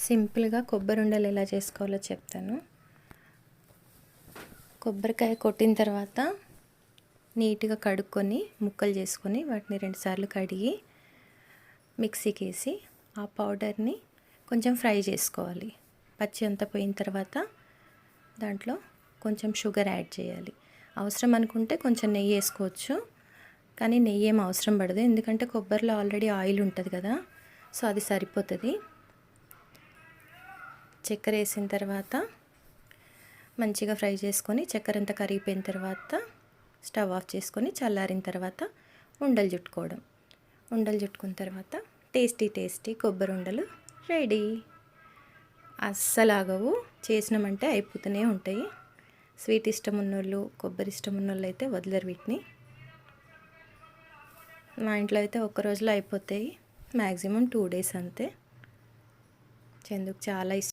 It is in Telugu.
సింపుల్గా కొబ్బరి ఉండలు ఎలా చేసుకోవాలో చెప్తాను. కొబ్బరికాయ కొట్టిన తర్వాత నీట్గా కడుక్కొని ముక్కలు చేసుకొని వాటిని 2 సార్లు కడిగి మిక్సీకి వేసి ఆ పౌడర్ని కొంచెం ఫ్రై చేసుకోవాలి. పచ్చి అంతా పోయిన తర్వాత దాంట్లో కొంచెం షుగర్ యాడ్ చేయాలి. అవసరం అనుకుంటే కొంచెం నెయ్యి వేసుకోవచ్చు, కానీ నెయ్యి ఏం అవసరం పడదు, ఎందుకంటే కొబ్బరిలో ఆల్రెడీ ఆయిల్ ఉంటుంది కదా, సో అది సరిపోతుంది. చక్కెర వేసిన తర్వాత మంచిగా ఫ్రై చేసుకొని చక్కెర అంతా కరిగిపోయిన తర్వాత స్టవ్ ఆఫ్ చేసుకొని చల్లారిన తర్వాత ఉండలు చుట్టుకోవడం. ఉండలు చుట్టుకున్న తర్వాత టేస్టీ కొబ్బరి ఉండలు రెడీ. అస్సలు ఆగవు, చేసినామంటే అయిపోతూనే ఉంటాయి. స్వీట్ ఇష్టం ఉన్నోళ్ళు, కొబ్బరి ఇష్టం ఉన్నోళ్ళు అయితే వదలరు వీటిని. మా ఇంట్లో అయితే ఒక్క రోజులో అయిపోతాయి, మ్యాక్సిమం 2 days అంతే. చందుకు చాలా ఇష్టం.